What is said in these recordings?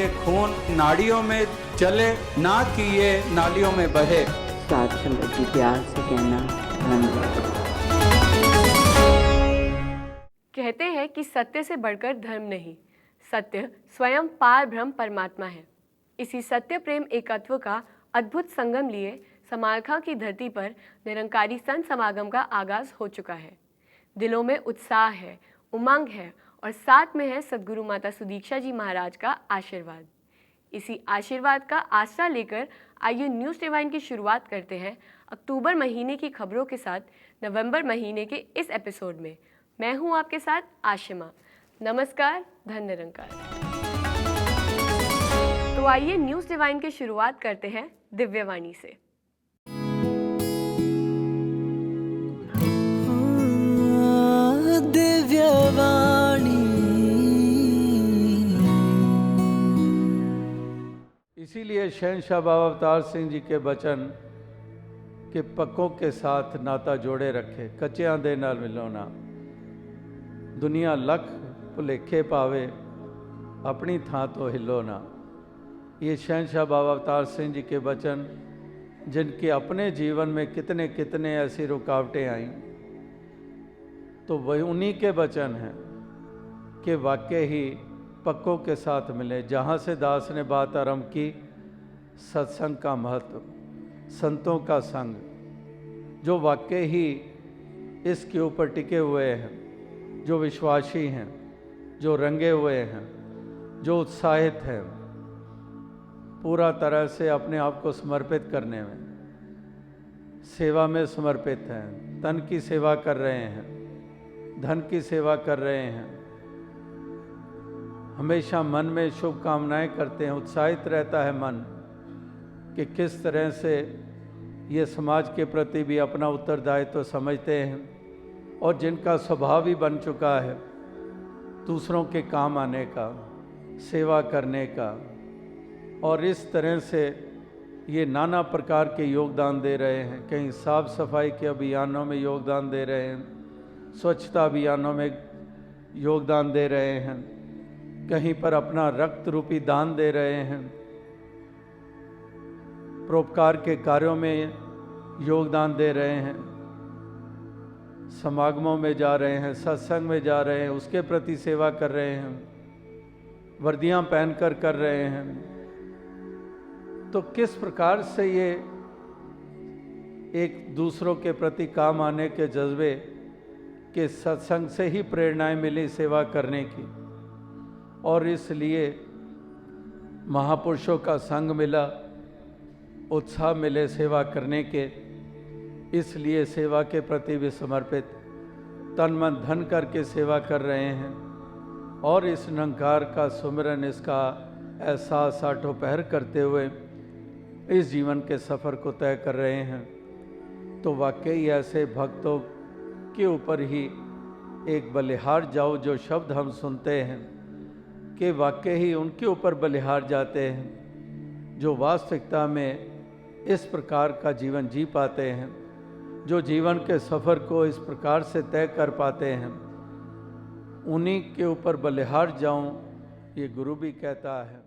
ये खून नाड़ियों में चले, ना कि ये नालियों में बहे। साथ संगत जी प्यार से कहना धन्यवाद। कहते हैं कि सत्य से बढ़कर धर्म नहीं, सत्य स्वयं पार ब्रह्म परमात्मा है। इसी सत्य प्रेम एकत्व का अद्भुत संगम लिए समालखां की धरती पर निरंकारी संत समागम का आगाज हो चुका है। दिलों में उत्साह है, उमंग है और साथ में है सद्गुरु माता सुदीक्षा जी महाराज का आशीर्वाद। इसी आशीर्वाद का आसरा लेकर आइए न्यूज़ डिवाइन की शुरुआत करते हैं अक्टूबर महीने की खबरों के साथ नवंबर महीने के इस एपिसोड में। मैं हूं आपके साथ आशिमा। नमस्कार, धन निरंकार। तो आइए न्यूज़ डिवाइन की शुरुआत करते हैं दिव्यवाणी से। इसीलिए शहंशाह बाबा अवतार सिंह जी के वचन के पक्कों के साथ नाता जोड़े रखे, कच्चियां दे नाल मिलो ना। दुनिया लख भुलेखे पावे, अपनी थां तो हिलो ना। ये शहंशाह बाबा अवतार सिंह जी के वचन, जिनके अपने जीवन में कितने कितने ऐसी रुकावटें आईं, तो वही उन्हीं के वचन हैं कि वाकई ही पक्कों के साथ मिले। जहाँ से दास ने बात आरंभ की, सत्संग का महत्व, संतों का संग, जो वाकई ही इसके ऊपर टिके हुए हैं, जो विश्वासी हैं, जो रंगे हुए हैं, जो उत्साहित हैं, पूरा तरह से अपने आप को समर्पित करने में, सेवा में समर्पित हैं, तन की सेवा कर रहे हैं, धन की सेवा कर रहे हैं, हमेशा मन में शुभकामनाएं करते हैं। उत्साहित रहता है मन कि किस तरह से ये समाज के प्रति भी अपना उत्तरदायित्व तो समझते हैं, और जिनका स्वभाव ही बन चुका है दूसरों के काम आने का, सेवा करने का, और इस तरह से ये नाना प्रकार के योगदान दे रहे हैं। कहीं साफ सफाई के अभियानों में योगदान दे रहे हैं, स्वच्छता अभियानों में योगदान दे रहे हैं, कहीं पर अपना रक्त रूपी दान दे रहे हैं, परोपकार के कार्यों में योगदान दे रहे हैं, समागमों में जा रहे हैं, सत्संग में जा रहे हैं, उसके प्रति सेवा कर रहे हैं, वर्दियां पहनकर कर रहे हैं। तो किस प्रकार से ये एक दूसरों के प्रति काम आने के जज्बे के सत्संग से ही प्रेरणाएं मिली सेवा करने की, और इसलिए महापुरुषों का संग मिला, उत्साह मिले सेवा करने के, इसलिए सेवा के प्रति भी समर्पित तन मन धन करके सेवा कर रहे हैं, और इस निरंकार का सुमिरन, इसका एहसास आठों पहर करते हुए इस जीवन के सफ़र को तय कर रहे हैं। तो वाकई ऐसे भक्तों के ऊपर ही एक बलिहार जाओ जो शब्द हम सुनते हैं, कि वाकई ही उनके ऊपर बलिहार जाते हैं जो वास्तविकता में इस प्रकार का जीवन जी पाते हैं, जो जीवन के सफ़र को इस प्रकार से तय कर पाते हैं। उन्हीं के ऊपर बलिहार जाऊं, ये गुरु भी कहता है।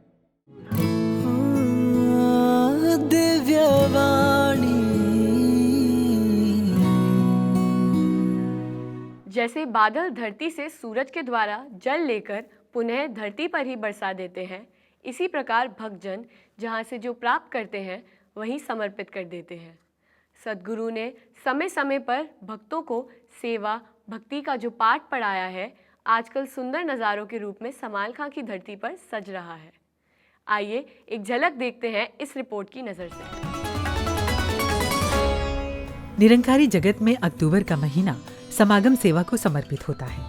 दिव्यवाणी। जैसे बादल धरती से सूरज के द्वारा जल लेकर पुनः धरती पर ही बरसा देते हैं, इसी प्रकार भक्तजन जहाँ से जो प्राप्त करते हैं वहीं समर्पित कर देते हैं। सद्गुरु ने समय समय पर भक्तों को सेवा भक्ति का जो पाठ पढ़ाया है, आजकल सुंदर नज़ारों के रूप में समालखां की धरती पर सज रहा है। आइए एक झलक देखते हैं इस रिपोर्ट की नज़र से। निरंकारी जगत में अक्टूबर का महीना समागम सेवा को समर्पित होता है,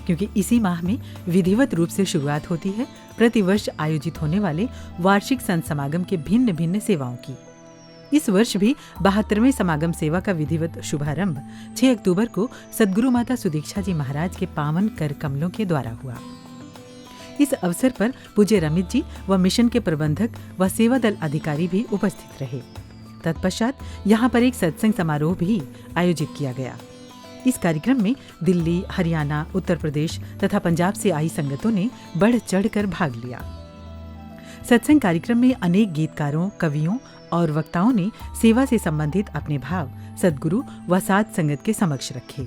क्योंकि इसी माह में विधिवत रूप से शुरुआत होती है प्रतिवर्ष आयोजित होने वाले वार्षिक संत समागम के भिन्न भिन्न सेवाओं की। इस वर्ष भी 72वें समागम सेवा का विधिवत शुभारंभ 6 अक्टूबर को सद्गुरु माता सुदीक्षा जी महाराज के पावन कर कमलों के द्वारा हुआ। इस अवसर पर पूज्य रमित जी व मिशन के प्रबंधक व सेवा दल अधिकारी भी उपस्थित रहे। तत्पश्चात यहाँ पर एक सत्संग समारोह भी आयोजित किया गया। इस कार्यक्रम में दिल्ली, हरियाणा, उत्तर प्रदेश तथा पंजाब से आई संगतों ने बढ़ चढ़कर भाग लिया। सत्संग कार्यक्रम में अनेक गीतकारों, कवियों और वक्ताओं ने सेवा से संबंधित अपने भाव सद्गुरु व साध संगत के समक्ष रखे।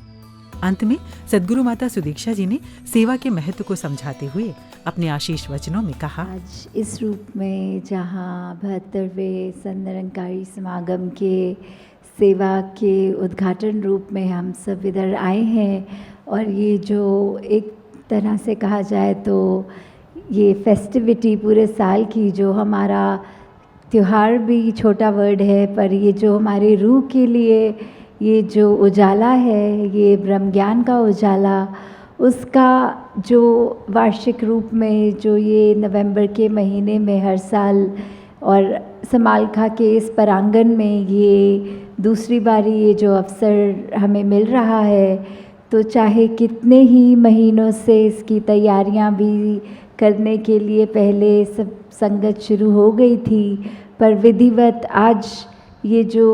अंत में सद्गुरु माता सुदीक्षा जी ने सेवा के महत्व को समझाते हुए अपने आशीष वचनों में कहा, आज इस रूप में जहाँ 72वें संत निरंकारी समागम के सेवा के उद्घाटन रूप में हम सब इधर आए हैं, और ये जो एक तरह से कहा जाए तो ये फेस्टिविटी पूरे साल की, जो हमारा त्योहार भी छोटा वर्ड है, पर ये जो हमारे रूह के लिए ये जो उजाला है, ये ब्रह्म ज्ञान का उजाला, उसका जो वार्षिक रूप में जो ये नवंबर के महीने में हर साल और समालखा के इस परांगण में ये दूसरी बारी ये जो अवसर हमें मिल रहा है, तो चाहे कितने ही महीनों से इसकी तैयारियां भी करने के लिए पहले सब संगत शुरू हो गई थी, पर विधिवत आज ये जो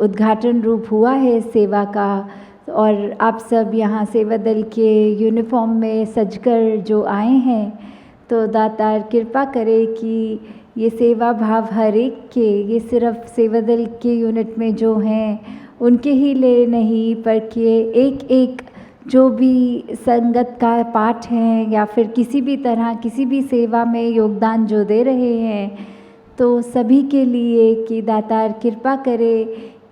उद्घाटन रूप हुआ है सेवा का, और आप सब यहाँ सेवा दल के यूनिफॉर्म में सजकर जो आए हैं, तो दातार कृपा करे कि ये सेवा भाव हर एक के, ये सिर्फ सेवा दल के यूनिट में जो हैं उनके ही लिए नहीं, पर कि एक एक जो भी संगत का पाठ हैं या फिर किसी भी तरह किसी भी सेवा में योगदान जो दे रहे हैं, तो सभी के लिए कि दातार कृपा करे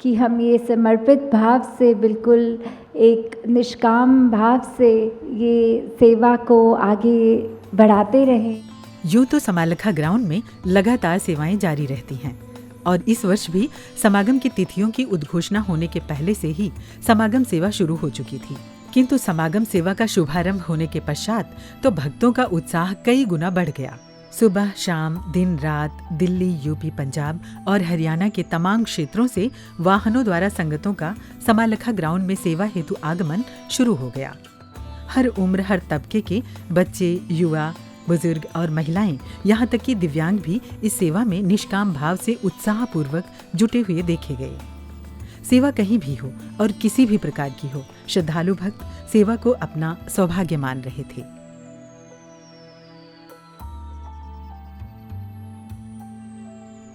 कि हम ये समर्पित भाव से, बिल्कुल एक निष्काम भाव से ये सेवा को आगे बढ़ाते रहें। यूं तो समालखा ग्राउंड में लगातार सेवाएं जारी रहती हैं और इस वर्ष भी समागम की तिथियों की उद्घोषणा होने के पहले से ही समागम सेवा शुरू हो चुकी थी, किंतु समागम सेवा का शुभारंभ होने के पश्चात तो भक्तों का उत्साह कई गुना बढ़ गया। सुबह शाम दिन रात दिल्ली, यूपी, पंजाब और हरियाणा के तमाम क्षेत्रों से वाहनों द्वारा संगतों का समालखा ग्राउंड में सेवा हेतु आगमन शुरू हो गया। हर उम्र, हर तबके के बच्चे, युवा, बुजुर्ग और महिलाएं, यहाँ तक कि दिव्यांग भी इस सेवा में निष्काम भाव से उत्साहपूर्वक जुटे हुए देखे गए। सेवा कहीं भी हो और किसी भी प्रकार की हो, श्रद्धालु भक्त सेवा को अपना सौभाग्य मान रहे थे।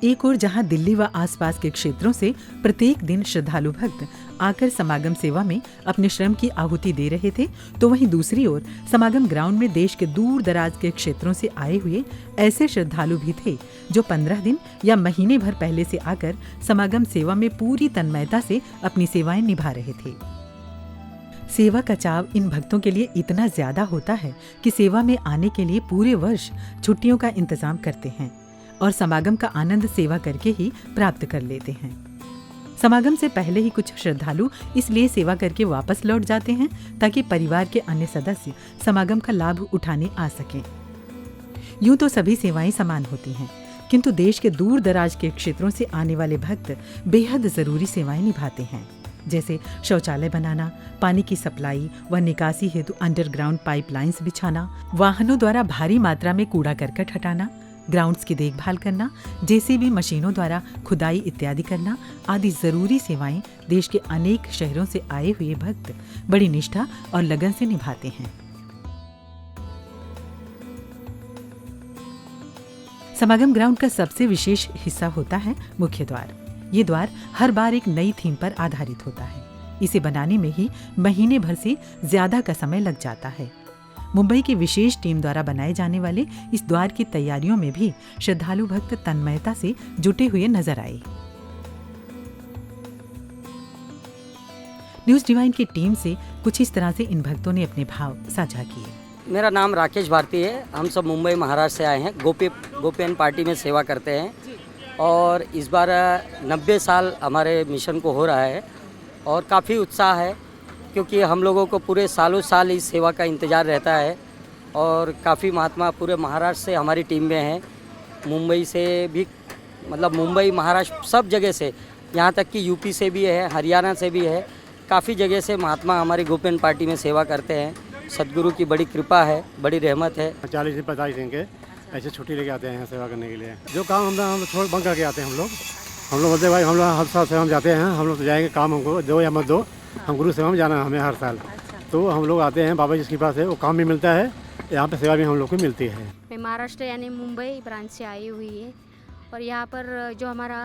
एक ओर जहां दिल्ली व आसपास के क्षेत्रों से प्रत्येक दिन श्रद्धालु भक्त आकर समागम सेवा में अपने श्रम की आहुति दे रहे थे, तो वहीं दूसरी ओर समागम ग्राउंड में देश के दूर दराज के क्षेत्रों से आए हुए ऐसे श्रद्धालु भी थे जो 15 दिन या महीने भर पहले से आकर समागम सेवा में पूरी तन्मयता से अपनी सेवाएं निभा रहे थे। सेवा का चाव इन भक्तों के लिए इतना ज्यादा होता है कि सेवा में आने के लिए पूरे वर्ष छुट्टियों का इंतजाम करते हैं और समागम का आनंद सेवा करके ही प्राप्त कर लेते हैं। समागम से पहले ही कुछ श्रद्धालु इसलिए सेवा करके वापस लौट जाते हैं ताकि परिवार के अन्य सदस्य समागम का लाभ उठाने आ सकें। यूं तो सभी सेवाएं समान होती हैं, किंतु देश के दूर दराज के क्षेत्रों से आने वाले भक्त बेहद जरूरी सेवाएं निभाते हैं, जैसे शौचालय बनाना, पानी की सप्लाई व निकासी हेतु अंडरग्राउंड पाइपलाइंस बिछाना, वाहनों द्वारा भारी मात्रा में कूड़ा करकट हटाना, ग्राउंड्स की देखभाल करना, जेसीबी मशीनों द्वारा खुदाई इत्यादि करना आदि जरूरी सेवाएं देश के अनेक शहरों से आए हुए भक्त बड़ी निष्ठा और लगन से निभाते हैं। समागम ग्राउंड का सबसे विशेष हिस्सा होता है मुख्य द्वार। ये द्वार हर बार एक नई थीम पर आधारित होता है। इसे बनाने में ही महीने भर से ज्यादा का समय लग जाता है। मुंबई की विशेष टीम द्वारा बनाए जाने वाले इस द्वार की तैयारियों में भी श्रद्धालु भक्त तन्मयता से जुटे हुए नजर आए। न्यूज डिवाइन की टीम से कुछ इस तरह से इन भक्तों ने अपने भाव साझा किए। मेरा नाम राकेश भारती है। हम सब मुंबई महाराष्ट्र से आए हैं। गोपीन पार्टी में सेवा करते हैं और इस बार 90 साल हमारे मिशन को हो रहा है और काफ़ी उत्साह है, क्योंकि हम लोगों को पूरे सालों साल इस सेवा का इंतज़ार रहता है और काफ़ी महात्मा पूरे महाराष्ट्र से हमारी टीम में हैं, मुंबई से भी, मतलब मुंबई महाराष्ट्र सब जगह से, यहाँ तक कि यूपी से भी है, हरियाणा से भी है, काफ़ी जगह से महात्मा हमारी गोपीन पार्टी में सेवा करते हैं। सद्गुरु की बड़ी कृपा है, बड़ी रहमत है। 40 से 45 दिन के ऐसे छुट्टी लेके आते हैं यहाँ सेवा करने के लिए। जो काम हम छोड़ बंद करके आते हैं हम लोग बोलते भाई हम लोग हर साल सेवा में जाते हैं, हम लोग तो जाएंगे, काम हमको दो या मत दो, हम गुरु सेवा में जाना है हमें हर साल। तो हम लोग आते हैं, बाबा जी की कृपा से वो काम भी मिलता है यहाँ पे सेवा भी हम लोग को मिलती है। मैं महाराष्ट्र यानी मुंबई ब्रांच से आई हुई है और यहाँ पर जो हमारा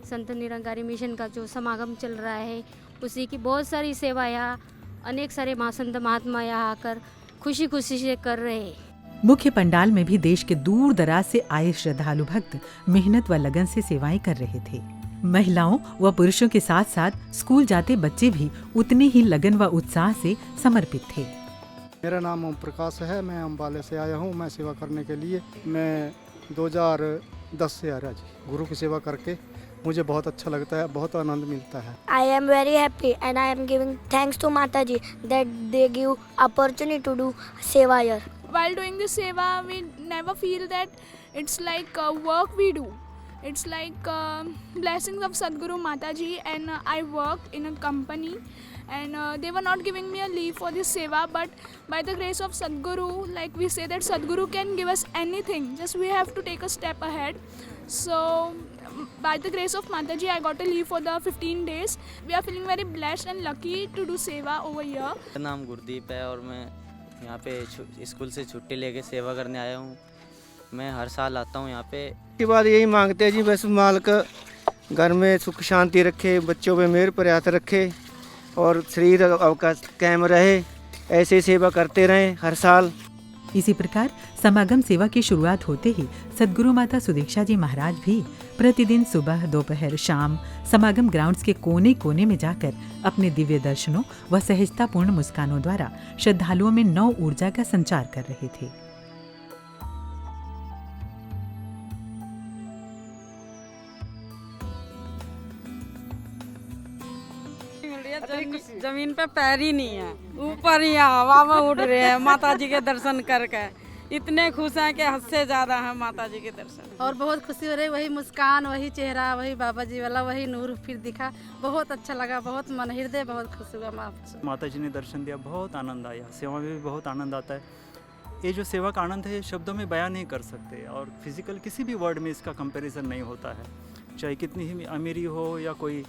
संत निरंकारी मिशन का जो समागम चल रहा है उसी की बहुत सारी सेवा यहाँ अनेक सारे महासंत महात्मा यहाँ आकर खुशी खुशी से कर रहे हैं। मुख्य पंडाल में भी देश के दूर दराज से आए श्रद्धालु भक्त मेहनत व लगन से सेवाएं कर रहे थे। महिलाओं व पुरुषों के साथ साथ स्कूल जाते बच्चे भी उतने ही लगन व उत्साह से समर्पित थे। मेरा नाम ओम प्रकाश है, मैं अम्बाले से आया हूँ। मैं सेवा करने के लिए मैं 2010 से आ रहा जी। गुरु की सेवा करके मुझे बहुत अच्छा लगता है, बहुत आनंद मिलता है। I am very happy and I am giving thanks to Mataji that they give opportunity to do seva here. While doing this seva, we never feel that it's like work we do. It's like blessings of Sadguru Mataji, and I work in a company and they were not giving me a leave for this seva, but by the grace of Sadguru, like we say that Sadguru can give us anything, just we have to take a step ahead. So by the grace of Mataji, I got a leave for the 15 days. We are feeling very blessed and lucky to do seva over here. मेरा नाम गुरदीप है और मैं यहाँ पे school से छुट्टी लेके सेवा करने आया हूँ। मैं हर साल आता हूँ यहाँ पे। के बाद यही मांगते हैं जी, बस मालिक घर में सुख शांति रखे, बच्चों पे मेहर प्रयास रखे और शरीर का कायम रहे, ऐसे सेवा करते रहें हर साल। इसी प्रकार समागम सेवा की शुरुआत होते ही सद्गुरु माता सुदीक्षा जी महाराज भी प्रतिदिन सुबह दोपहर शाम समागम ग्राउंड्स के कोने कोने में जाकर अपने दिव्य दर्शनों व सहजतापूर्ण मुस्कानों द्वारा श्रद्धालुओं में नव ऊर्जा का संचार कर रहे थे। जमीन पे पैर ही नहीं है, ऊपर ही हवा में उड़ रहे हैं माता जी के दर्शन करके। इतने खुश हैं कि हद से ज्यादा है माता जी के दर्शन। और बहुत खुशी हो रही, वही मुस्कान, वही चेहरा, वही बाबा जी वाला वही नूर फिर दिखा। बहुत अच्छा लगा, बहुत मन हृदय बहुत खुश हुआ। माता जी ने दर्शन दिया, बहुत आनंद आया। सेवा में भी बहुत आनंद आता है। ये जो सेवा का आनंद है शब्दों में बयान नहीं कर सकते और फिजिकल किसी भी वर्ड में इसका कंपैरिजन नहीं होता है। चाहे कितनी ही अमीरी हो या कोई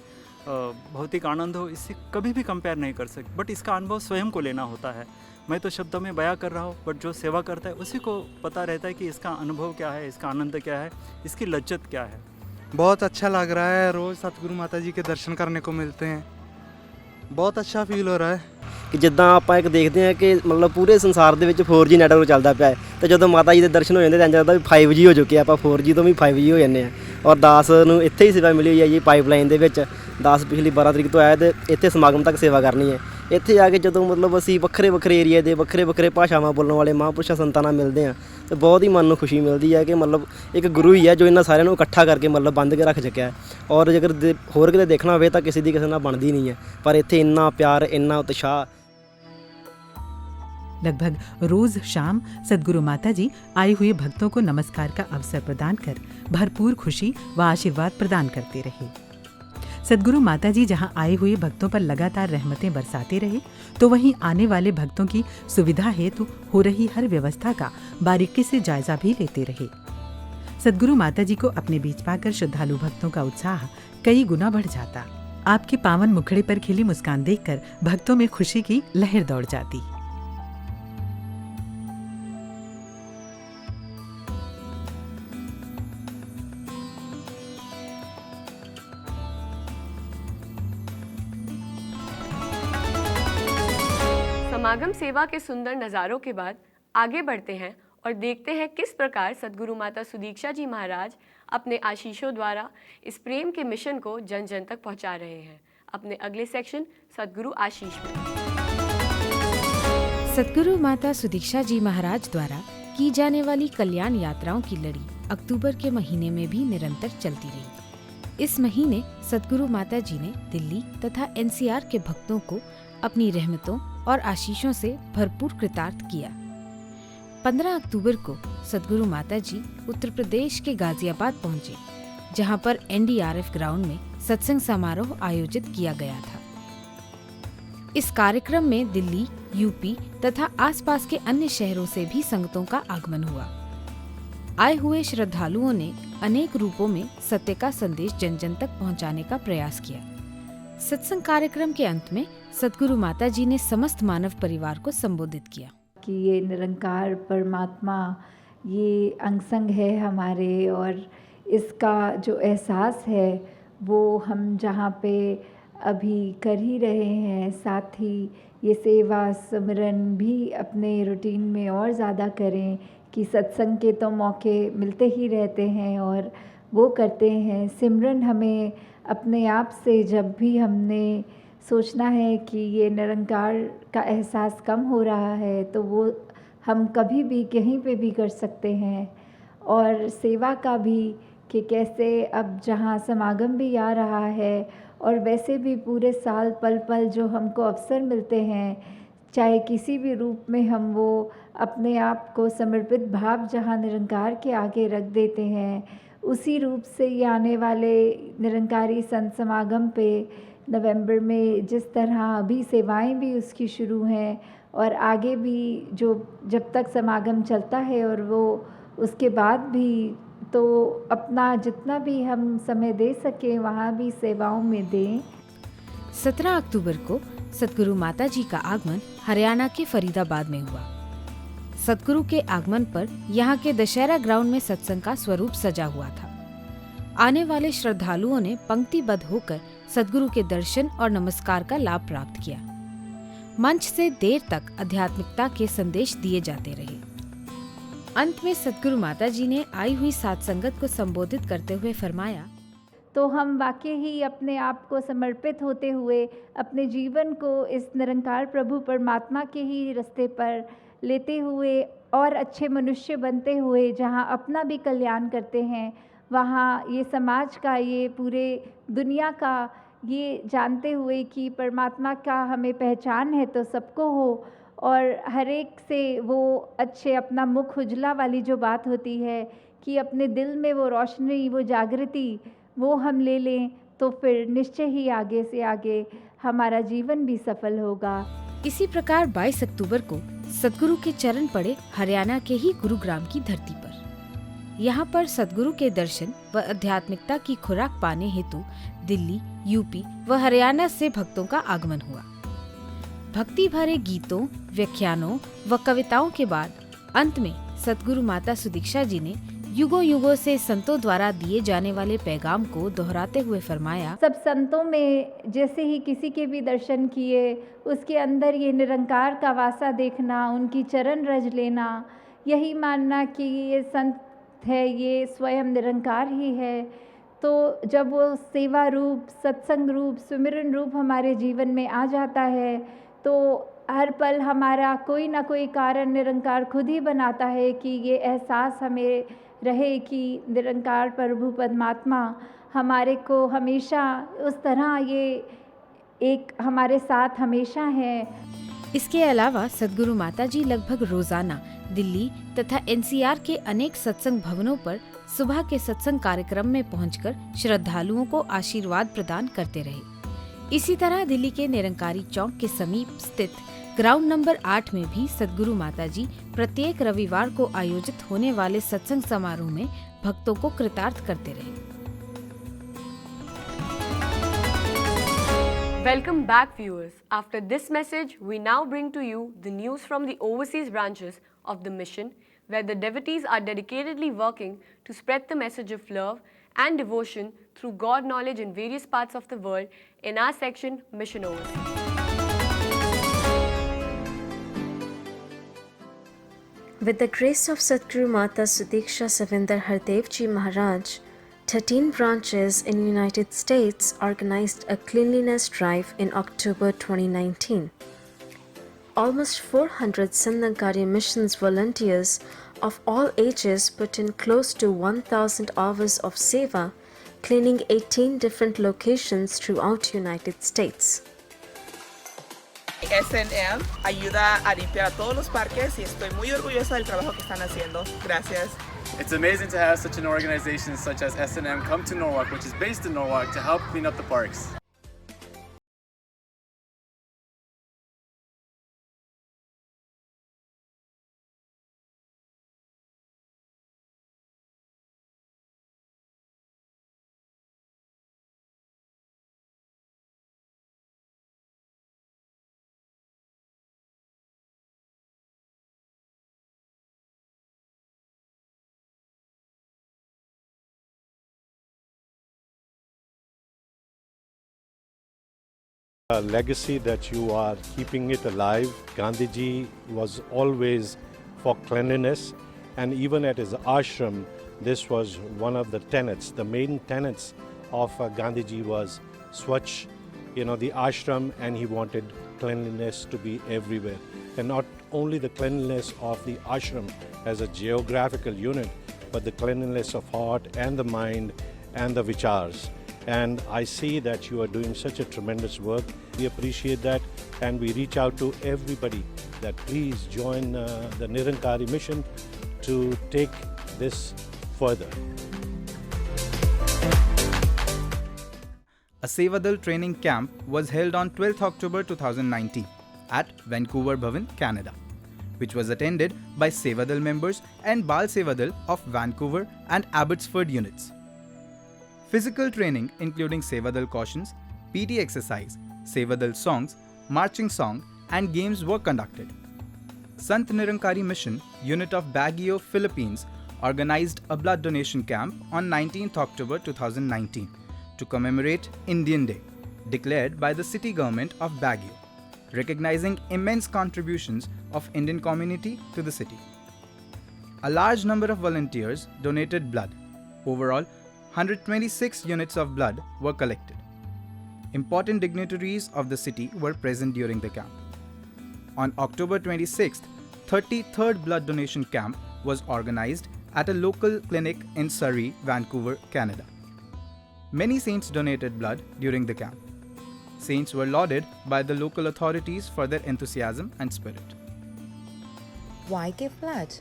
भौतिक आनंद हो, इससे कभी भी कंपेयर नहीं कर सकते। बट इसका अनुभव स्वयं को लेना होता है। मैं तो शब्दों में बयां कर रहा हूँ, बट जो सेवा करता है उसी को पता रहता है कि इसका अनुभव क्या है, इसका आनंद क्या है, इसकी लज्जत क्या है। बहुत अच्छा लग रहा है, रोज़ सतगुरु माता जी के दर्शन करने को मिलते हैं, बहुत अच्छा फील हो रहा है। कि जिद्दां ਆਪਾਂ ਇੱਕ ਦੇਖਦੇ ਹਾਂ ਕਿ ਮਤਲਬ ਪੂਰੇ ਸੰਸਾਰ ਦੇ ਵਿੱਚ 4G ਨੈਟਵਰਕ ਚੱਲਦਾ ਪਿਆ ਹੈ ਤੇ ਜਦੋਂ ਮਾਤਾ ਜੀ ਦੇ ਦਰਸ਼ਨ ਹੋ ਜਾਂਦੇ ਤਾਂ ਇੰਝ ਲੱਗਦਾ ਵੀ 5G ਹੋ ਚੁੱਕਿਆ, ਆਪਾਂ 4G ਤੋਂ ਵੀ 5G ਹੋ ਜਾਂਦੇ ਆ। ਔਰ ਦਾਸ ਨੂੰ ਇੱਥੇ ਹੀ ਸੇਵਾ ਮਿਲੀ ਹੋਈ ਹੈ ਜੀ ਪਾਈਪਲਾਈਨ ਦੇ ਵਿੱਚ। ਦਾਸ ਪਿਛਲੀ 12 ਤਰੀਕ ਤੋਂ ਆਇਆ ਤੇ ਇੱਥੇ ਸਮਾਗਮ ਤੱਕ ਸੇਵਾ ਕਰਨੀ ਹੈ। ਇੱਥੇ ਆ ਕੇ ਜਦੋਂ ਮਤਲਬ ਅਸੀਂ ਵੱਖਰੇ ਵੱਖਰੇ ਏਰੀਆ ਦੇ ਵੱਖਰੇ ਵੱਖਰੇ ਭਾਸ਼ਾਵਾਂ ਬੋਲਣ ਵਾਲੇ ਮਹਾਂਪੁਰਸ਼ਾਂ ਸੰਤਾਂ ਨਾਲ ਮਿਲਦੇ ਹਾਂ ਤੇ ਬਹੁਤ ਹੀ ਮਨ ਨੂੰ ਖੁਸ਼ੀ ਮਿਲਦੀ ਹੈ ਕਿ ਮਤਲਬ ਇੱਕ ਗੁਰੂ ਹੀ ਹੈ ਜੋ ਇਹਨਾਂ ਸਾਰਿਆਂ ਨੂੰ ਇਕੱਠਾ ਕਰਕੇ ਮਤਲਬ ਬੰਨ੍ਹ ਕੇ ਰੱਖ ਚੁੱਕਿਆ ਹੈ। ਔਰ ਜੇਕਰ ਹੋਰ ਕਿਤੇ ਦੇਖਣਾ ਹੋਵੇ ਤਾਂ ਕਿਸੇ ਦੀ ਕਿਸੇ ਨਾਲ ਬਣਦੀ ਨਹੀਂ ਹੈ, ਪਰ ਇੱਥੇ ਇੰਨਾ ਪਿਆਰ, ਇੰਨਾ ਉਤਸ਼ਾਹ। लगभग रोज शाम सद्गुरु माता जी आए हुए भक्तों को नमस्कार का अवसर प्रदान कर भरपूर खुशी व आशीर्वाद प्रदान करते रहे। सद्गुरु माता जी जहां आए हुए भक्तों पर लगातार रहमतें बरसाते रहे, तो वहीं आने वाले भक्तों की सुविधा हेतु हो रही हर व्यवस्था का बारीकी से जायजा भी लेते रहे। सद्गुरु माता जी को अपने बीच पाकर श्रद्धालु भक्तों का उत्साह कई गुना बढ़ जाता। आपके पावन मुखड़े पर खिली मुस्कान देखकर भक्तों में खुशी की लहर दौड़ जाती। समागम सेवा के सुंदर नज़ारों के बाद आगे बढ़ते हैं और देखते हैं किस प्रकार सद्गुरु माता सुदीक्षा जी महाराज अपने आशीषों द्वारा इस प्रेम के मिशन को जन जन तक पहुंचा रहे हैं। अपने अगले सेक्शन सद्गुरु आशीष में सद्गुरु माता सुदीक्षा जी महाराज द्वारा की जाने वाली कल्याण यात्राओं की लड़ी अक्टूबर के महीने में भी निरंतर चलती रही। इस महीने सद्गुरु माता जी ने दिल्ली तथा NCR के भक्तों को अपनी रहमतों और आशीषों से भरपूर कृतार्थ किया। 15 अक्टूबर को सद्गुरु माता जी उत्तर प्रदेश के गाजियाबाद पहुंचे, जहां पर NDRF ग्राउंड में सत्संग समारोह आयोजित किया गया था। इस कार्यक्रम में दिल्ली, यूपी तथा आसपास के अन्य शहरों से भी संगतों का आगमन हुआ। आए हुए श्रद्धालुओं ने अनेक रूपों में सत्य का संदेश जन जन तक पहुंचाने का प्रयास किया। सत्संग कार्यक्रम के अंत में सद्गुरु माता जी ने समस्त मानव परिवार को संबोधित किया। कि ये निरंकार परमात्मा ये अंग संग है हमारे, और इसका जो एहसास है वो हम जहाँ पे अभी कर ही रहे हैं, साथ ही ये सेवा सिमरन भी अपने रूटीन में और ज़्यादा करें कि सत्संग के तो मौके मिलते ही रहते हैं और वो करते हैं। सिमरन हमें अपने आप से जब भी हमने सोचना है कि ये निरंकार का एहसास कम हो रहा है तो वो हम कभी भी कहीं पे भी कर सकते हैं। और सेवा का भी कि कैसे अब जहाँ समागम भी आ रहा है और वैसे भी पूरे साल पल पल जो हमको अवसर मिलते हैं, चाहे किसी भी रूप में हम वो अपने आप को समर्पित भाव जहाँ निरंकार के आगे रख देते हैं, उसी रूप से ये आने वाले निरंकारी संत समागम पे नवंबर में जिस तरह अभी सेवाएं भी उसकी शुरू हैं और आगे भी जो जब तक समागम चलता है और वो उसके बाद भी, तो अपना जितना भी हम समय दे सकें वहाँ भी सेवाओं में दें। 17 अक्टूबर को सतगुरु माता जी का आगमन हरियाणा के फरीदाबाद में हुआ। सतगुरु के आगमन पर यहाँ के दशहरा ग्राउंड में सत्संग का स्वरूप सजा हुआ था। आने वाले श्रद्धालुओं ने पंक्तिबद्ध होकर सतगुरु के दर्शन और नमस्कार का लाभ प्राप्त किया। मंच से देर तक आध्यात्मिकता के संदेश दिए जाते रहे। अंत में सतगुरु माता जी ने आई हुई साध संगत को संबोधित करते हुए फरमाया, तो हम वाकई ही अपने आप को समर्पित होते हुए अपने जीवन को इस निरंकार प्रभु परमात्मा के ही रास्ते पर लेते हुए और अच्छे मनुष्य बनते हुए जहाँ अपना भी कल्याण करते हैं, वहाँ ये समाज का, ये पूरे दुनिया का ये जानते हुए कि परमात्मा का हमें पहचान है तो सबको हो, और हर एक से वो अच्छे अपना मुख उजला वाली जो बात होती है कि अपने दिल में वो रोशनी, वो जागृति वो हम ले लें, तो फिर निश्चय ही आगे से आगे हमारा जीवन भी सफल होगा। इसी प्रकार 22 अक्टूबर को सतगुरु के चरण पड़े हरियाणा के ही गुरुग्राम की धरती पर। यहाँ पर सतगुरु के दर्शन व आध्यात्मिकता की खुराक पाने हेतु दिल्ली, यूपी व हरियाणा से भक्तों का आगमन हुआ। भक्ति भरे गीतों, व्याख्यानों व कविताओं के बाद अंत में सतगुरु माता सुदीक्षा जी ने युगों युगों से संतों द्वारा दिए जाने वाले पैगाम को दोहराते हुए फरमाया, सब संतों में जैसे ही किसी के भी दर्शन किए, उसके अंदर ये निरंकार का वासा देखना, उनकी चरण रज लेना, यही मानना कि ये संत है, ये स्वयं निरंकार ही है। तो जब वो सेवा रूप, सत्संग रूप, सुमिरन रूप हमारे जीवन में आ जाता है तो हर पल हमारा कोई ना कोई कारण निरंकार खुद ही बनाता है कि ये एहसास हमें रहे कि निरंकार प्रभु परमात्मा हमारे को हमेशा उस तरह ये एक हमारे साथ हमेशा है। इसके अलावा सतगुरु माता जी लगभग रोजाना दिल्ली तथा एनसीआर के अनेक सत्संग भवनों पर सुबह के सत्संग कार्यक्रम में पहुंचकर श्रद्धालुओं को आशीर्वाद प्रदान करते रहे। इसी तरह दिल्ली के निरंकारी चौक के समीप स्थित ग्राउंड नंबर 8 में भी सतगुरु माता जी प्रत्येक रविवार को आयोजित होने वाले सत्संग समारोह में भक्तों को कृतार्थ करते रहे। Welcome back, viewers. After this message, we now bring to you the news from the overseas branches of the mission, where the devotees are dedicatedly working to spread the message of love and devotion through God knowledge in various parts of the world in our section, Mission Overseas. With the grace of Satguru Mata Sudiksha Savinder Hardev Ji Maharaj, 13 branches in United States organized a cleanliness drive in October 2019. Almost 400 Sandankari missions volunteers of all ages put in close to 1,000 hours of seva, cleaning 18 different locations throughout United States. SNM ayuda a limpiar a todos los parques y estoy muy orgullosa del trabajo que están haciendo. Gracias. It's amazing to have such an organization such as SNM come to Norwalk, which is based in Norwalk, to help clean up the parks. A legacy that you are keeping it alive. Gandhiji was always for cleanliness, and even at his ashram, this was one of the tenets. The main tenets of Gandhiji was Swachh, the ashram, and he wanted cleanliness to be everywhere. And not only the cleanliness of the ashram as a geographical unit, but the cleanliness of heart and the mind and the vichars. And I see that you are doing such a tremendous work. We appreciate that, and we reach out to everybody that please join the Nirankari mission to take this further. A Sevadal training camp was held on 12th October 2019 at Vancouver Bhavan, Canada, which was attended by Sevadal members and Bal Sevadal of Vancouver and Abbotsford units. Physical training including Sevadal cautions, PT exercise, Sevadal songs, marching song and games were conducted. Sant Nirankari Mission, unit of Baguio, Philippines, organized a blood donation camp on 19th October 2019 to commemorate Indian Day, declared by the city government of Baguio, recognizing immense contributions of Indian community to the city. A large number of volunteers donated blood. Overall, 126 units of blood were collected. Important dignitaries of the city were present during the camp. On October 26th, 33rd blood donation camp was organized at a local clinic in Surrey, Vancouver, Canada. Many saints donated blood during the camp. Saints were lauded by the local authorities for their enthusiasm and spirit. Why give blood?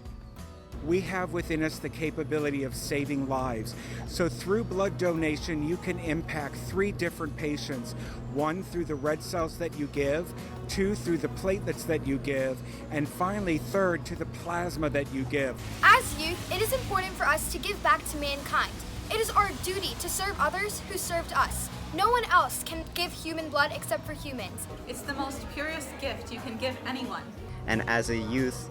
We have within us the capability of saving lives. So through blood donation, you can impact 3 different patients. 1, through the red cells that you give, 2, through the platelets that you give, and finally, 3rd, to the plasma that you give. As youth, it is important for us to give back to mankind. It is our duty to serve others who served us. No one else can give human blood except for humans. It's the most purest gift you can give anyone. And as a youth,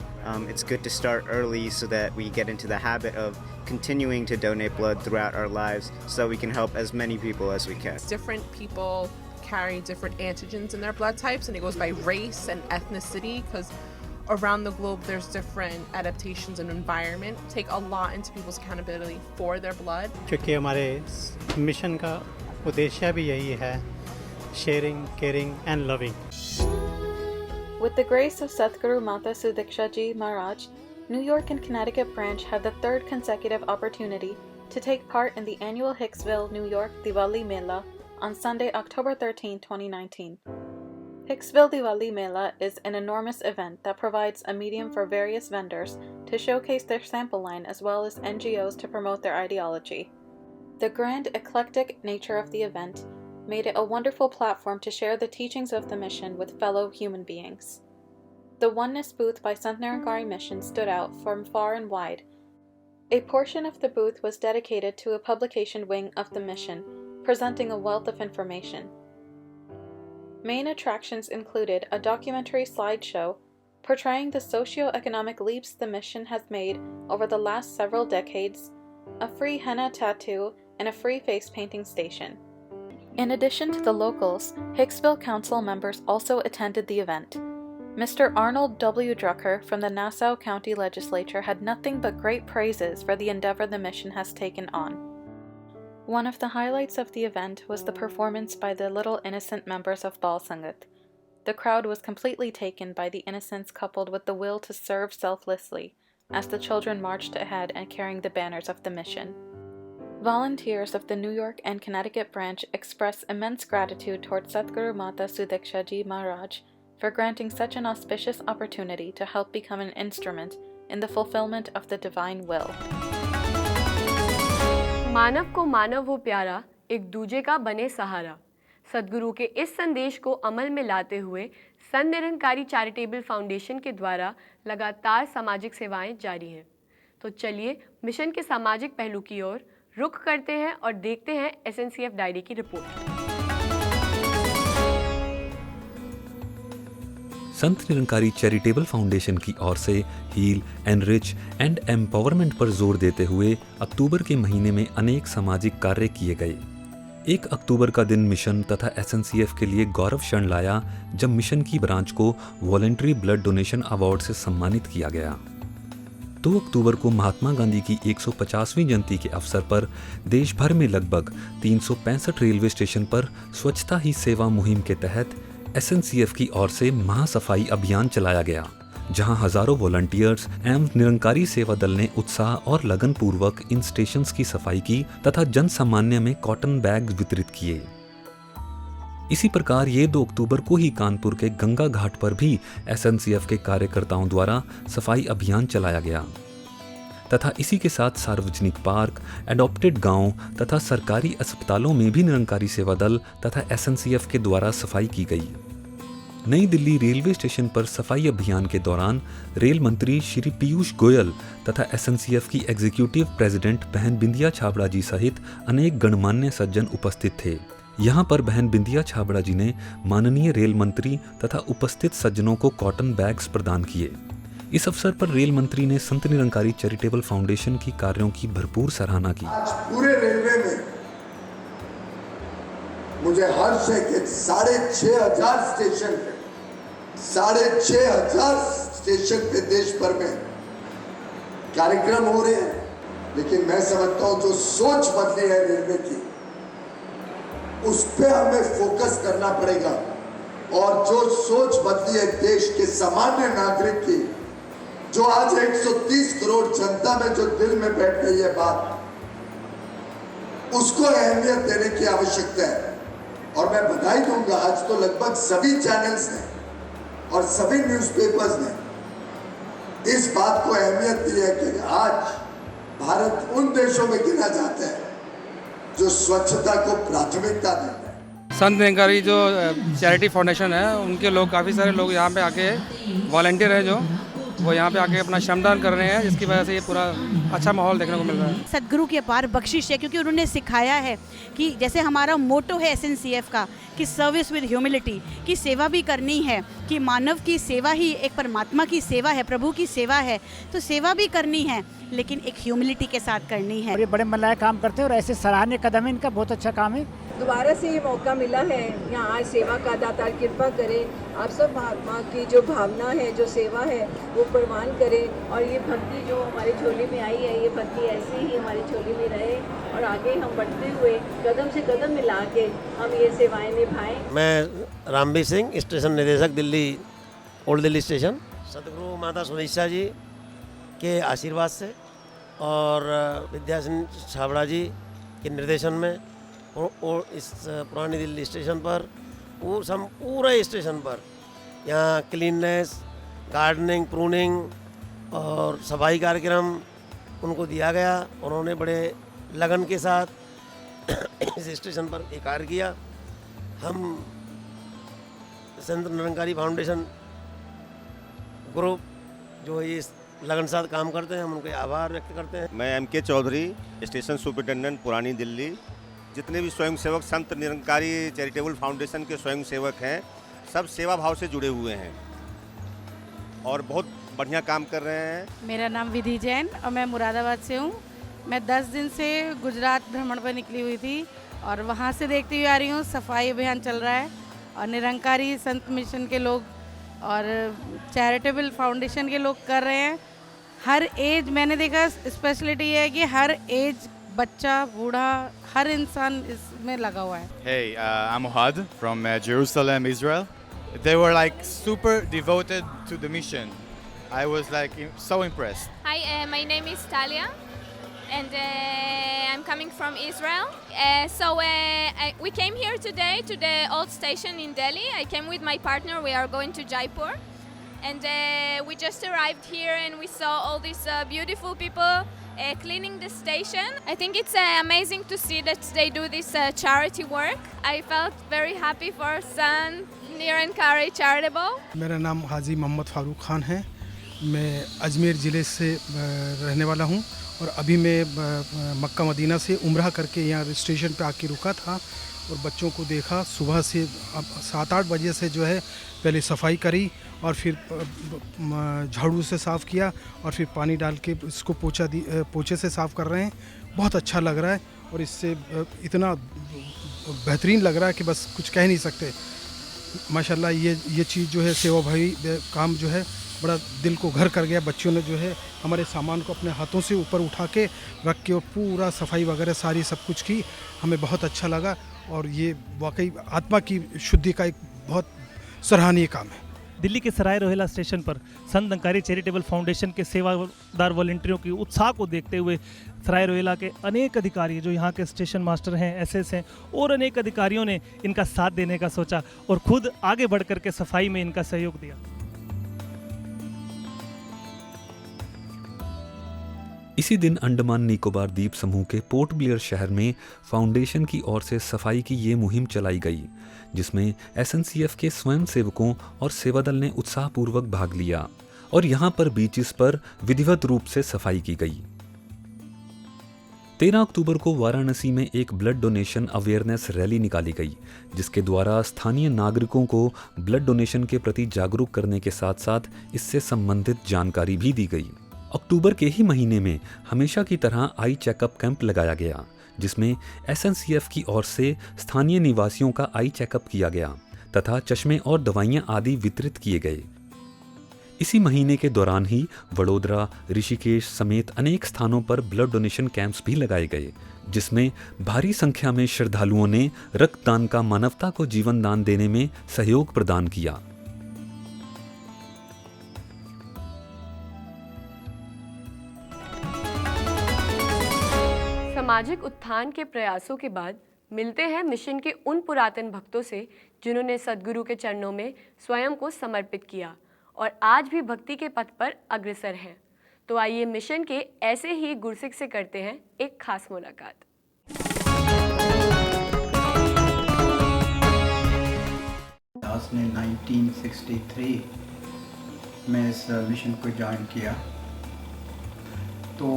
it's good to start early so that we get into the habit of continuing to donate blood throughout our lives so that we can help as many people as we can. Different people carry different antigens in their blood types, and it goes by race and ethnicity, because around the globe there's different adaptations and environment take a lot into people's accountability for their blood. क्योंकि हमारे mission का उद्देश्य भी यही है, sharing, caring and loving. With the grace of Sadhguru Mata Sudiksha Ji Maharaj, New York and Connecticut branch had the 3rd consecutive opportunity to take part in the annual Hicksville, New York Diwali Mela on Sunday, October 13, 2019. Hicksville Diwali Mela is an enormous event that provides a medium for various vendors to showcase their sample line as well as NGOs to promote their ideology. The grand, eclectic nature of the event made it a wonderful platform to share the teachings of the mission with fellow human beings. The Oneness booth by Sant Nirankari Mission stood out from far and wide. A portion of the booth was dedicated to a publication wing of the mission, presenting a wealth of information. Main attractions included a documentary slideshow portraying the socio-economic leaps the mission has made over the last several decades, a free henna tattoo, and a free face painting station. In addition to the locals, Hicksville Council members also attended the event. Mr. Arnold W. Drucker from the Nassau County Legislature had nothing but great praises for the endeavor the mission has taken on. One of the highlights of the event was the performance by the Little Innocent members of Bal Sangat. The crowd was completely taken by the innocence coupled with the will to serve selflessly, as the children marched ahead and carrying the banners of the mission. Volunteers of the New York and Connecticut branch express immense gratitude towards Sadhguru Mata Sudiksha Ji Maharaj for granting such an auspicious opportunity to help become an instrument in the fulfillment of the divine will. मानव को मानव वो प्यारा, एक दूजे का बने सहारा। सद्गुरु के इस संदेश को अमल में लाते हुए संत निरंकारी चैरिटेबल फाउंडेशन के द्वारा लगातार सामाजिक सेवाएं जारी हैं। तो चलिए मिशन के सामाजिक पहलू की ओर रुख करते हैं और देखते हैं SNCF डायरी की report. Sant Nirankari charitable foundation की ओर से हील, एनरिच एंड एम्पावरमेंट पर जोर देते हुए अक्टूबर के महीने में अनेक सामाजिक कार्य किए गए। 1 अक्टूबर का दिन मिशन तथा एसएनसीएफ के लिए गौरव क्षण लाया जब मिशन की ब्रांच को वॉलंटरी ब्लड डोनेशन अवार्ड से सम्मानित किया गया। 2 अक्टूबर को महात्मा गांधी की 150वीं जयंती के अवसर पर देश भर में लगभग 365 रेलवे स्टेशन पर स्वच्छता ही सेवा मुहिम के तहत एसएनसीएफ की ओर से महासफाई अभियान चलाया गया, जहां हजारों वॉलंटियर्स एवं निरंकारी सेवा दल ने उत्साह और लगन पूर्वक इन स्टेशंस की सफाई की तथा जन सामान्य में कॉटन बैग वितरित किए। इसी प्रकार ये 2 अक्टूबर को ही कानपुर के गंगा घाट पर भी एसएनसीएफ के कार्यकर्ताओं द्वारा सफाई अभियान चलाया गया तथा इसी के साथ सार्वजनिक पार्क, एडॉप्टेड गांव तथा सरकारी अस्पतालों में भी निरंकारी सेवा दल तथा एसएनसीएफ के द्वारा सफाई की गई। नई दिल्ली रेलवे स्टेशन पर सफाई अभियान के दौरान रेल मंत्री श्री पीयूष गोयल तथा एसएनसीएफ की एग्जीक्यूटिव प्रेसिडेंट बहन बिंदिया छाबड़ा जी सहित अनेक गणमान्य सज्जन उपस्थित थे। यहाँ पर बहन बिंदिया छाबड़ा जी ने माननीय रेल मंत्री तथा उपस्थित सज्जनों को कॉटन बैग्स प्रदान किए। इस अवसर पर रेल मंत्री ने संत निरंकारी चैरिटेबल फाउंडेशन की कार्यों की भरपूर सराहना की। आज पूरे रेलवे में मुझे हर्ष है कि 6,500 स्टेशन पे 6,500 स्टेशन पे देश भर में कार्यक्रम हो रहे हैं, लेकिन मैं समझता हूं जो सोच बदली है रेलवे की उस पे हमें फोकस करना पड़ेगा। और जो सोच बदली है देश के सामान्य नागरिक की, जो आज 130 करोड़ जनता में जो दिल में बैठ गई है बात, उसको अहमियत देने की आवश्यकता है। और मैं बधाई दूंगा, आज तो लगभग सभी चैनल्स ने और सभी न्यूज़पेपर्स ने इस बात को अहमियत दी है कि आज भारत उन देशों में गिना जाता है जो स्वच्छता को प्राथमिकता देता है। संत निरंकारी जो चैरिटी फाउंडेशन है, उनके लोग काफ़ी सारे लोग यहाँ पे आके वॉलंटियर है, जो वो यहाँ पे आके अपना श्रमदान कर रहे हैं, जिसकी वजह से ये पूरा अच्छा माहौल देखने को मिल रहा है। सदगुरु की अपार बख्शिश है, क्योंकि उन्होंने सिखाया है कि जैसे हमारा मोटो है एसएनसीएफ का कि सर्विस विद ह्यूमिलिटी, कि सेवा भी करनी है, कि मानव की सेवा ही एक परमात्मा की सेवा है, प्रभु की सेवा है, तो सेवा भी करनी है लेकिन एक ह्यूमिलिटी के साथ करनी है। और ये बड़े मन लायक काम करते हैं और ऐसे सराहनीय कदम है इनका, बहुत अच्छा काम है। दोबारा से ये मौका मिला है यहाँ आज सेवा का, दातार कृपा करें, आप सब महात्मा की जो भावना है, जो सेवा है वो प्रमाण करें और ये भक्ति जो हमारी झोली में आई है, ये भक्ति ऐसी ही हमारी झोली में रहे और आगे हम बढ़ते हुए कदम से कदम मिला के हम ये सेवाएं निभाएं। मैं रामवीर सिंह, स्टेशन निदेशक दिल्ली, ओल्ड दिल्ली स्टेशन। सदगुरु माता सुदीक्षा जी के आशीर्वाद से और विद्या सिंह छाबड़ा जी के निर्देशन में और इस पुरानी दिल्ली स्टेशन पर पूरे स्टेशन पर यहाँ क्लीननेस, गार्डनिंग, प्रूनिंग और सफाई कार्यक्रम उनको दिया गया। उन्होंने बड़े लगन के साथ इस स्टेशन पर एक कार्य किया। हम संत निरंकारी फाउंडेशन ग्रुप जो इस लगन साथ काम करते हैं, हम उनके आभार व्यक्त करते हैं। मैं M.K. चौधरी, स्टेशन सुपरिटेंडेंट पुरानी दिल्ली। जितने भी स्वयंसेवक संत निरंकारी चैरिटेबल फाउंडेशन के स्वयंसेवक हैं, सब सेवा भाव से जुड़े हुए हैं और बहुत बढ़िया काम कर रहे हैं। मेरा नाम विधि जैन और मैं मुरादाबाद से हूँ। मैं 10 दिन से गुजरात भ्रमण पर निकली हुई थी और वहाँ से देखती हुई आ रही हूँ सफाई अभियान चल रहा है और निरंकारी संत मिशन के लोग और चैरिटेबल फाउंडेशन के लोग कर रहे हैं। हर एज, मैंने देखा स्पेशलिटी है कि हर एज, बच्चा, बूढ़ा, हर इंसान इसमें लगा हुआ है। Hey, I'm Ohad from Jerusalem, Israel. They were like super devoted to the mission. I was like so impressed. Hi, my name is Talia and I'm coming from Israel. We came here today to the old station in Delhi. I came with my partner. We are going to Jaipur and we just arrived here and we saw all these beautiful people cleaning the station. I think it's amazing to see that they do this charity work. I felt very happy for Sant Nirankari Charitable. मेरा नाम हाजी मोहम्मद फारूक खान है। मैं अजमेर ज़िले से रहने वाला हूँ और अभी मैं मक्का मदीना से उम्रा करके यहाँ स्टेशन पे आके रुका था और बच्चों को देखा। सुबह से 7-8 बजे से जो है पहले सफाई करी और फिर झाड़ू से साफ़ किया और फिर पानी डाल के इसको पोछे से साफ़ कर रहे हैं। बहुत अच्छा लग रहा है और इससे इतना बेहतरीन लग रहा है कि बस कुछ कह नहीं सकते। माशाल्लाह ये चीज़ जो है सेवा भावी काम जो है बड़ा दिल को घर कर गया। बच्चों ने जो है हमारे सामान को अपने हाथों से ऊपर उठा के रख के और पूरा सफाई वगैरह सारी सब कुछ की। हमें बहुत अच्छा लगा और ये वाकई आत्मा की शुद्धि का एक बहुत सराहनीय काम है। दिल्ली के सराय रोहिला स्टेशन पर संत निरंकारी चैरिटेबल फाउंडेशन के सेवादार वॉलंटियरों की उत्साह को देखते हुए सराय रोहिला के अनेक अधिकारी जो यहाँ के स्टेशन मास्टर हैं, एसएस हैं और अनेक अधिकारियों ने इनका साथ देने का सोचा और खुद आगे बढ़ कर के सफाई में इनका सहयोग दिया। इसी दिन अंडमान निकोबार द्वीप समूह के पोर्ट ब्लेयर शहर में फाउंडेशन की ओर से सफाई की ये मुहिम चलाई गई, जिसमें एसएनसीएफ के स्वयंसेवकों और सेवादल ने उत्साहपूर्वक भाग लिया और यहाँ पर बीचेस पर विधिवत रूप से सफाई की गई। 13 अक्टूबर को वाराणसी में एक ब्लड डोनेशन अवेयरनेस रैली निकाली गई, जिसके द्वारा स्थानीय नागरिकों को ब्लड डोनेशन के प्रति जागरूक करने के साथ साथ इससे संबंधित जानकारी भी दी गई। अक्टूबर के ही महीने में हमेशा की तरह आई चेकअप कैंप लगाया गया, जिसमें एसएनसीएफ की ओर से स्थानीय निवासियों का आई चेकअप किया गया तथा चश्मे और दवाइयां आदि वितरित किए गए। इसी महीने के दौरान ही वडोदरा, ऋषिकेश समेत अनेक स्थानों पर ब्लड डोनेशन कैंप्स भी लगाए गए, जिसमें भारी संख्या में श्रद्धालुओं ने रक्तदान का मानवता को जीवन दान देने में सहयोग प्रदान किया। सामाजिक उत्थान के प्रयासों के बाद मिलते हैं मिशन के उन पुरातन भक्तों से जिन्होंने सद्गुरु के चरणों में स्वयं को समर्पित किया और आज भी भक्ति के पथ पर अग्रसर हैं। तो आइए मिशन के ऐसे ही गुरसिक से करते हैं एक खास मुलाकात। दास ने 1963 में इस मिशन को ज्वाइन किया, तो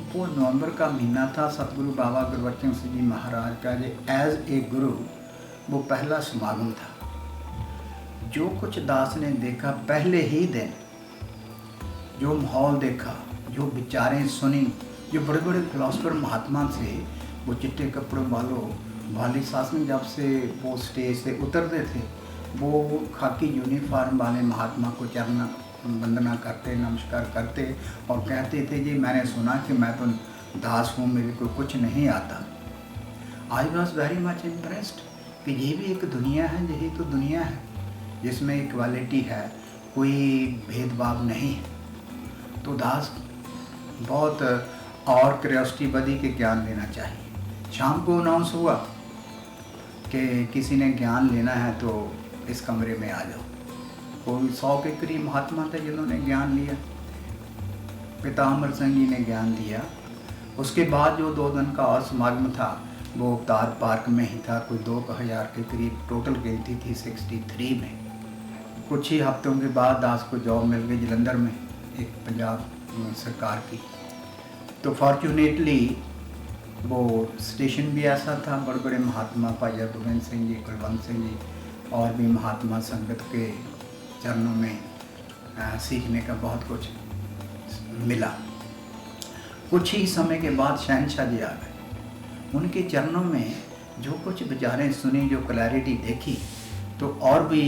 वो नवंबर का महीना था। सतगुरु बाबा गुरबचन सिंह जी महाराज का जो एज ए गुरु वो पहला समागम था। जो कुछ दास ने देखा पहले ही दिन, जो माहौल देखा, जो विचारें सुनी, जो बड़े बड़े फिलोसफर महात्मा से वो चिट्टे कपड़ों वाले शासन जब से वो स्टेज से उतरते थे, वो खाकी यूनिफॉर्म वाले महात्मा को चरण वंदना करते, नमस्कार करते और कहते थे जी मैंने सुना कि मैं तो दास हूँ, मेरे को कुछ नहीं आता। I was very much impressed कि ये भी एक दुनिया है, यही तो दुनिया है जिसमें इक्वालिटी है, कोई भेदभाव नहीं है। तो दास बहुत और क्यूरियोसिटी बदी के ज्ञान लेना चाहिए। शाम को अनाउंस हुआ कि किसी ने ज्ञान लेना है तो इस कमरे में आ जाओ। कोई 100 के करीब महात्मा थे जिन्होंने ज्ञान लिया। पिता अमर सिंह जी ने ज्ञान दिया। उसके बाद जो 2 दिन का और समागम था वो अवतार पार्क में ही था। कोई 2000 के करीब टोटल गिनती थी 63 में। कुछ ही हफ्तों के बाद दास को जॉब मिल गई जलंधर में, एक पंजाब सरकार की। तो फॉर्चुनेटली वो स्टेशन भी ऐसा था, बड़े बड़े महात्मा भाई गोविंद सिंह जी, कुलवंत सिंह जी और भी महात्मा संगत के चरणों में सीखने का बहुत कुछ मिला। कुछ ही समय के बाद शहनशाह जी आ गए। उनके चरणों में जो कुछ विचारें सुनी, जो क्लैरिटी देखी, तो और भी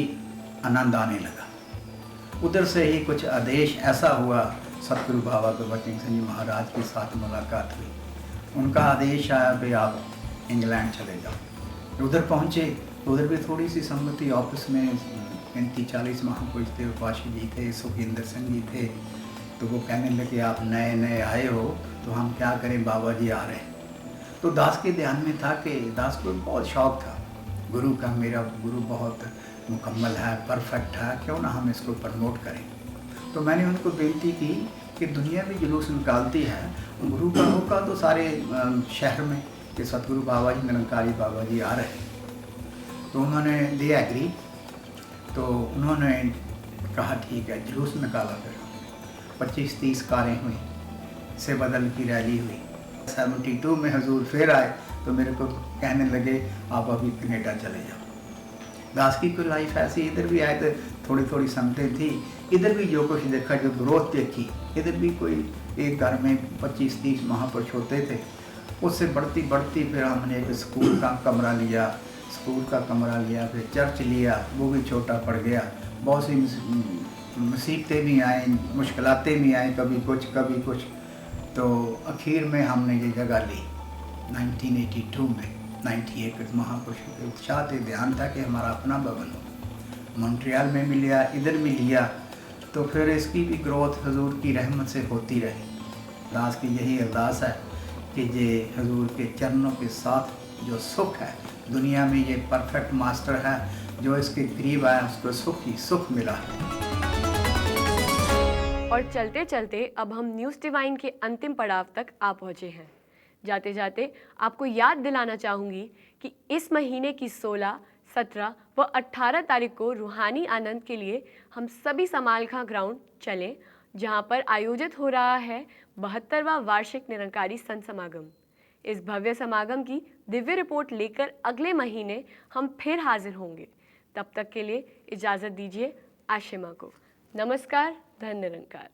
आनंद आने लगा। उधर से ही कुछ आदेश ऐसा हुआ, सतगुरु बाबा गुरबचन सिंह जी महाराज के साथ मुलाकात हुई। उनका आदेश आया भी आप इंग्लैंड चले जाओ। उधर पहुँचे, उधर भी थोड़ी सी सम्मति। ऑफिस में 35-40 महापुरुष थे, पाशी जी थे, सुखिंदर सिंह जी थे। तो वो कहने लगे आप नए नए आए हो तो हम क्या करें, बाबा जी आ रहे हैं। तो दास के ध्यान में था कि दास को बहुत शौक़ था गुरु का, मेरा गुरु बहुत मुकम्मल है, परफेक्ट है, क्यों ना हम इसको प्रमोट करें। तो मैंने उनको बेनती की कि दुनिया भी जुलूस निकालती है, गुरु का होगा तो सारे शहर में कि सतगुरु बाबा जी, निरंकारी बाबा जी आ रहे हैं। तो उन्होंने दे एग्री। तो उन्होंने कहा ठीक है, जुलूस निकाला। फिर 25-30 कारें हुई, से बदल की रैली हुई। 72 में हजूर फिर आए तो मेरे को कहने लगे आप अभी कनेडा चले जाओ। दास की कोई लाइफ ऐसी, इधर भी आए तो थोड़ी थोड़ी संगतें थी, इधर भी जो कुछ देखा, जो ग्रोथ देखी, इधर भी कोई एक घर में 25-30 महापुरुष होते थे, उससे बढ़ती बढ़ती फिर हमने एक स्कूल का कमरा लिया, फिर चर्च लिया, वो भी छोटा पड़ गया। बहुत सी मुसीबतें भी आई, मुश्किलातें भी आई, कभी कुछ, तो आखिर में हमने ये जगह ली 1982 में। 90 एकड़ महापुरुषों के उत्साह थे, ध्यान था कि हमारा अपना भवन हो। मॉन्ट्रियल में भी लिया, इधर भी लिया, तो फिर इसकी भी ग्रोथ हजूर की रहमत से होती रही। दास की यही अरदास है कि ये हजूर के चरणों के साथ जो सुख है, दुनिया में ये परफेक्ट मास्टर है, जो इसके करीब आया उसको सुख ही सुख मिला है। और चलते चलते अब हम न्यूज़ डिवाइन के अंतिम पड़ाव तक आ पहुँचे हैं। जाते जाते आपको याद दिलाना चाहूँगी कि इस महीने की 16, 17 व 18 तारीख को रूहानी आनंद के लिए हम सभी समालखा ग्राउंड चलें, जहां पर आयोजित हो रहा है 72वां वार्षिक निरंकारी संत समागम। इस भव्य समागम की दिव्य रिपोर्ट लेकर अगले महीने हम फिर हाजिर होंगे। तब तक के लिए इजाज़त दीजिए आशिमा को। नमस्कार, धन निरंकार।